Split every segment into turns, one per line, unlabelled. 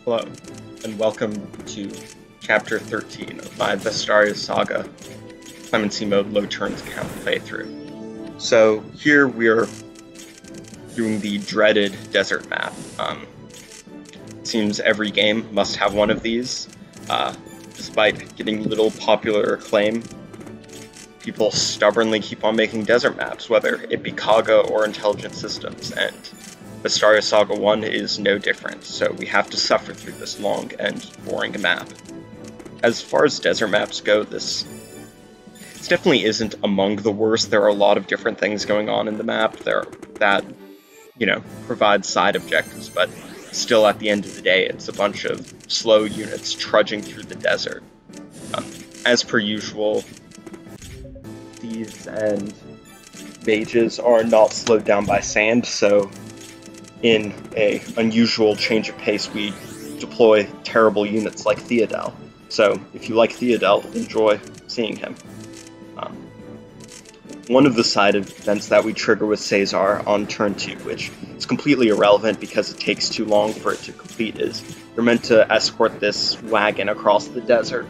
Hello, and welcome to Chapter 13 of my Vestaria Saga Clemency Mode Low Turns Count playthrough. So here we are doing the dreaded desert map. It seems every game must have one of these. Despite getting little popular acclaim, people stubbornly keep on making desert maps, whether it be Kaga or Intelligent Systems, and Vestaria Saga 1 is no different, so we have to suffer through this long and boring map. As far as desert maps go, this definitely isn't among the worst. There are a lot of different things going on in the map that provide side objectives, but still at the end of the day, it's a bunch of slow units trudging through the desert. As per usual, thieves and mages are not slowed down by sand, so in a unusual change of pace, we deploy terrible units like Theodel. So if you like Theodel, enjoy seeing him. One of the side events that we trigger with Cezar on turn 2, which is completely irrelevant because it takes too long for it to complete, is you're meant to escort this wagon across the desert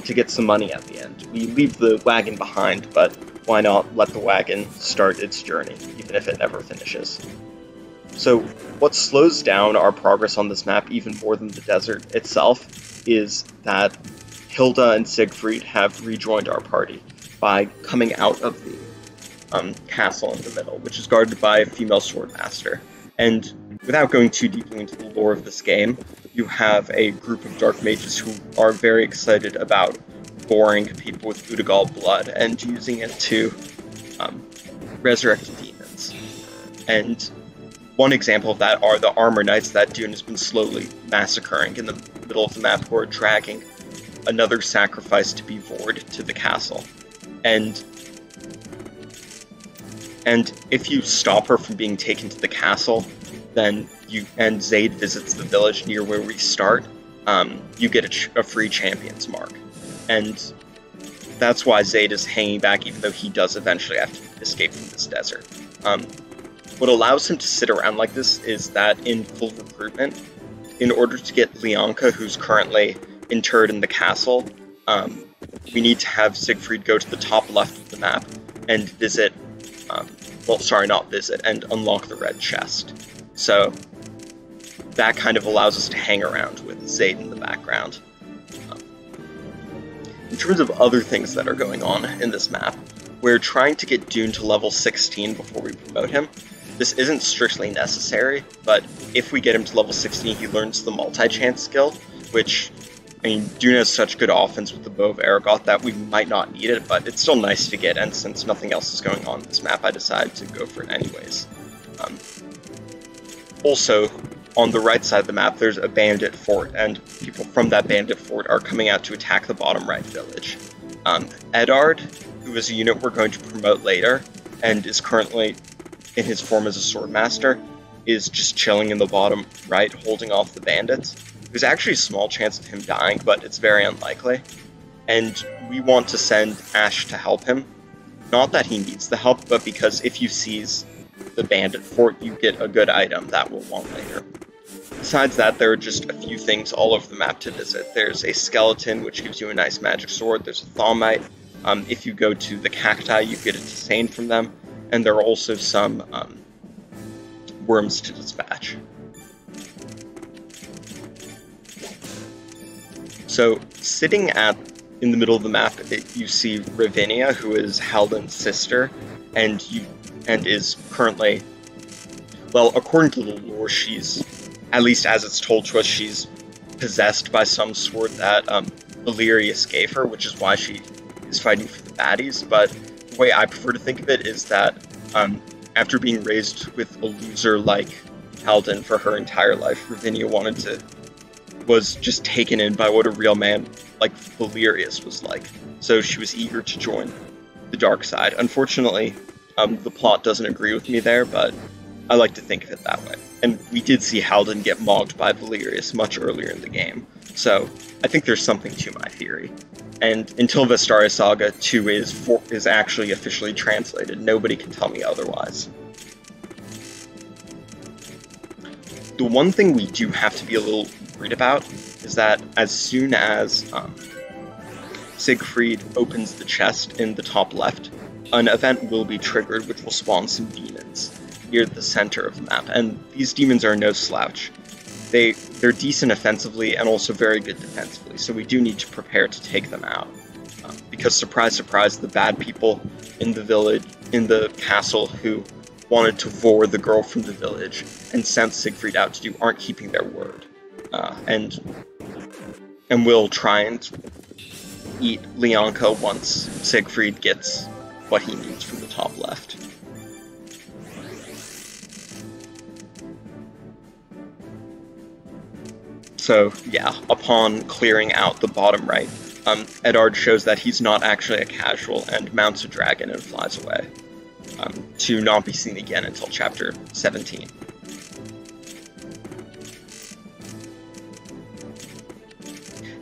to get some money at the end. We leave the wagon behind, but why not let the wagon start its journey, even if it never finishes? So what slows down our progress on this map even more than the desert itself is that Hilda and Siegfried have rejoined our party by coming out of the castle in the middle, which is guarded by a female swordmaster. And without going too deeply into the lore of this game, you have a group of dark mages who are very excited about boring people with Udagal blood and using it to resurrect demons. And one example of that are the armor knights that Dune has been slowly massacring in the middle of the map, who are dragging another sacrifice to be Vord to the castle. And if you stop her from being taken to the castle, then Zaid visits the village near where we start, you get a free champion's mark. And that's why Zaid is hanging back, even though he does eventually have to escape from this desert. What allows him to sit around like this is that in full recruitment, in order to get Lianka, who's currently interred in the castle, we need to have Siegfried go to the top left of the map and visit, and unlock the red chest. So that kind of allows us to hang around with Zaid in the background. In terms of other things that are going on in this map, we're trying to get Dune to level 16 before we promote him. This isn't strictly necessary, but if we get him to level 16, he learns the multi-chance skill, which, Dune has such good offense with the Bow of Aragoth that we might not need it, but it's still nice to get, and since nothing else is going on in this map, I decided to go for it anyways. Also, on the right side of the map, there's a bandit fort, and people from that bandit fort are coming out to attack the bottom right village. Eddard, who is a unit we're going to promote later, and is currently in his form as a swordmaster, is just chilling in the bottom right, holding off the bandits. There's actually a small chance of him dying, but it's very unlikely. And we want to send Ash to help him. Not that he needs the help, but because if you seize the bandit fort, you get a good item that we'll want later. Besides that, there are just a few things all over the map to visit. There's a skeleton, which gives you a nice magic sword. There's a Thaummite. If you go to the cacti, you get a Tisane from them. And there are also some worms to dispatch. So, sitting in the middle of the map, you see Ravinia, who is Haldan's sister, and is currently, well, according to the lore, she's, at least as it's told to us, she's possessed by some sword that Valerius gave her, which is why she is fighting for the baddies. But the way I prefer to think of it is that after being raised with a loser like Haldan for her entire life, Ravinia was just taken in by what a real man like Valerius was like. So she was eager to join the dark side. Unfortunately, the plot doesn't agree with me there, but I like to think of it that way. And we did see Haldan get mogged by Valerius much earlier in the game, so I think there's something to my theory. And until Vestaria Saga 2 is actually officially translated, nobody can tell me otherwise. The one thing we do have to be a little worried about is that as soon as Siegfried opens the chest in the top left, an event will be triggered which will spawn some demons near the center of the map, and these demons are no slouch. They're decent offensively and also very good defensively, so we do need to prepare to take them out. Because surprise, surprise, the bad people in the village, in the castle who wanted to vor the girl from the village and sent Siegfried out to do aren't keeping their word, and will try and eat Leonka once Siegfried gets what he needs from the top left. So yeah, upon clearing out the bottom right, Eddard shows that he's not actually a casual and mounts a dragon and flies away, to not be seen again until chapter 17.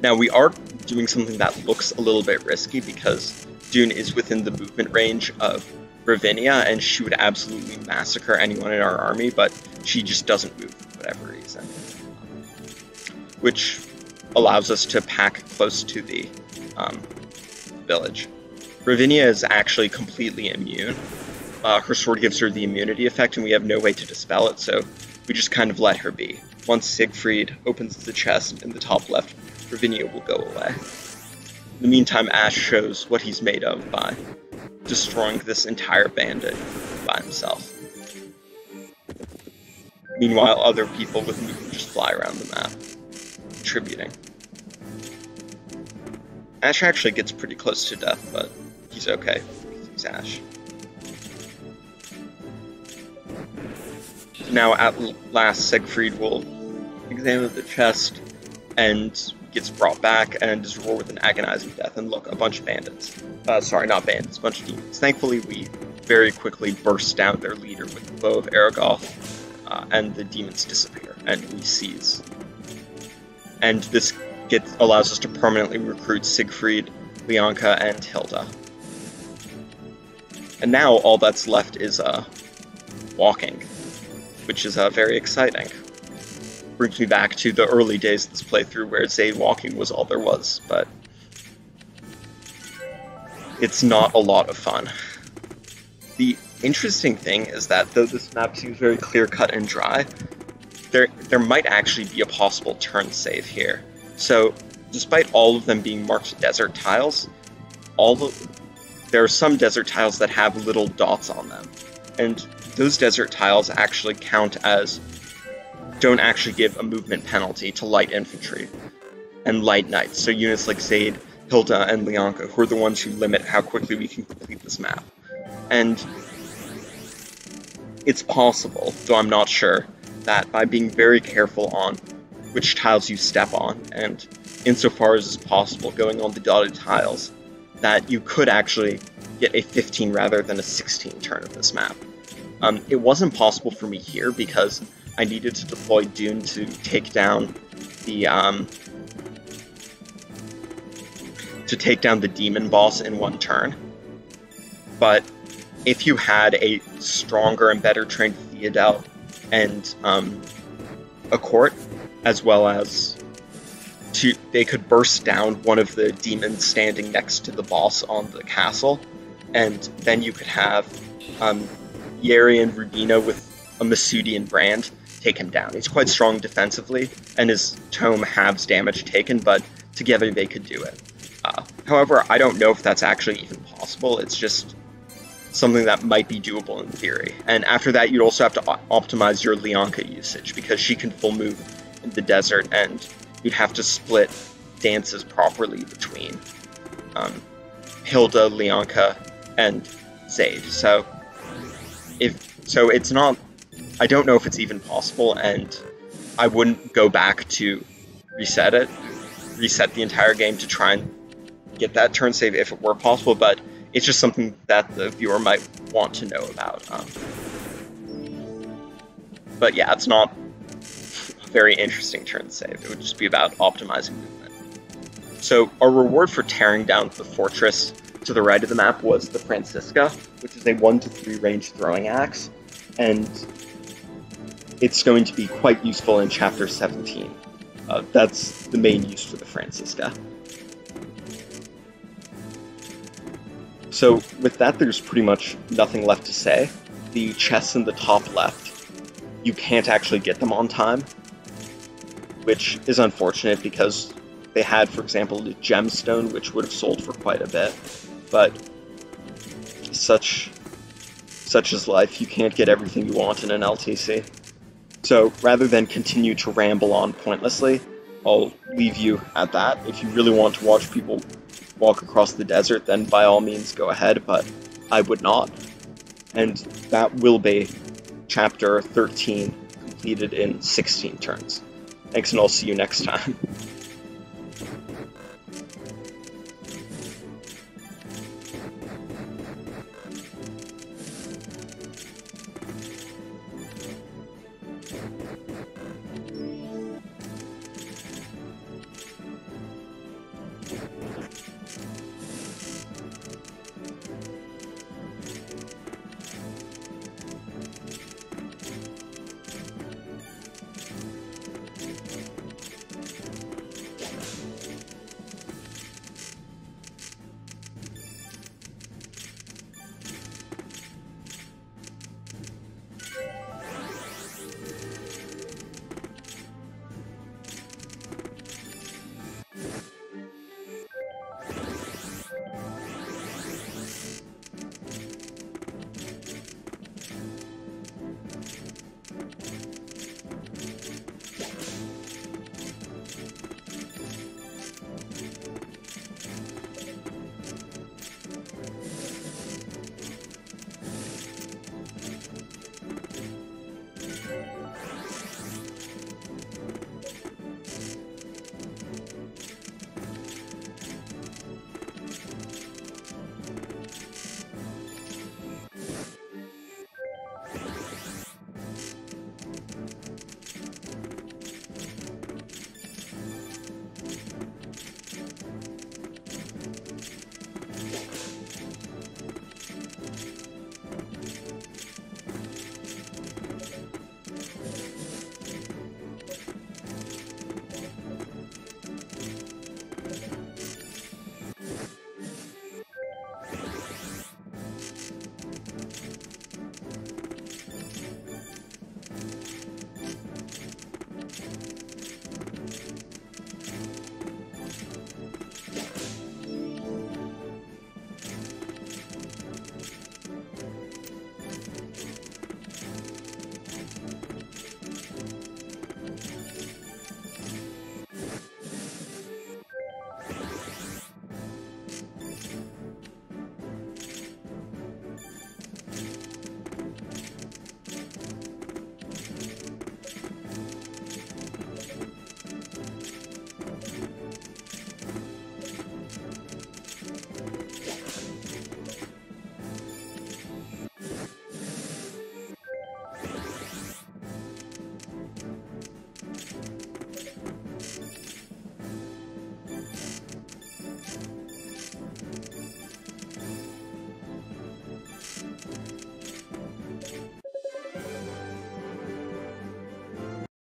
Now we are doing something that looks a little bit risky because Dune is within the movement range of Ravinia, and she would absolutely massacre anyone in our army, but she just doesn't move for whatever reason, which allows us to pack close to the village. Ravinia is actually completely immune. Her sword gives her the immunity effect, and we have no way to dispel it, so we just kind of let her be. Once Siegfried opens the chest in the top left, Ravinia will go away. In the meantime, Ash shows what he's made of by destroying this entire bandit by himself. Meanwhile, other people with movement just fly around the map, contributing. Ash actually gets pretty close to death, but he's okay, because he's Ash. Now, at last, Siegfried will examine the chest and gets brought back and is rewarded with an agonizing death. And look, a bunch of bandits. Sorry, not bandits, a bunch of demons. Thankfully, we very quickly burst down their leader with the bow of Aragoth, and the demons disappear, and we seize. And this allows us to permanently recruit Siegfried, Leonka, and Hilda. And now all that's left is walking, which is very exciting. Brings me back to the early days of this playthrough where Zaid walking was all there was, but it's not a lot of fun. The interesting thing is that though this map seems very clear-cut and dry, there might actually be a possible turn save here. So, despite all of them being marked desert tiles, there are some desert tiles that have little dots on them, and those desert tiles actually don't actually give a movement penalty to light infantry and light knights, so units like Zaid, Hilda, and Leonka, who are the ones who limit how quickly we can complete this map. And it's possible, though I'm not sure, that by being very careful on which tiles you step on, and insofar as is possible going on the dotted tiles, that you could actually get a 15 rather than a 16 turn of this map. It wasn't possible for me here because I needed to deploy Dune to take down the demon boss in one turn. But if you had a stronger and better trained Theodel and a court, as well as they could burst down one of the demons standing next to the boss on the castle, and then you could have Yeri and Rubina with a Masudian brand take him down. He's quite strong defensively, and his tome halves damage taken, but together they could do it. However, I don't know if that's actually even possible. It's just something that might be doable in theory. And after that, you'd also have to optimize your Leonka usage, because she can full move in the desert, and you'd have to split dances properly between Hilda, Leonka, and Zaid. So it's not... I don't know if it's even possible, and I wouldn't go back to reset the entire game to try and get that turn save if it were possible, but it's just something that the viewer might want to know about. But yeah, it's not a very interesting turn save. It would just be about optimizing movement. So our reward for tearing down the fortress to the right of the map was the Francisca, which is a 1-to-3 range throwing axe, and it's going to be quite useful in Chapter 17. That's the main use for the Francisca. So with that, there's pretty much nothing left to say. The chests in the top left, you can't actually get them on time, which is unfortunate because they had, for example, a gemstone, which would have sold for quite a bit, but such is life. You can't get everything you want in an LTC. So rather than continue to ramble on pointlessly, I'll leave you at that. If you really want to watch people walk across the desert, then by all means go ahead, but I would not. And that will be Chapter 13, completed in 16 turns. Thanks, and I'll see you next time.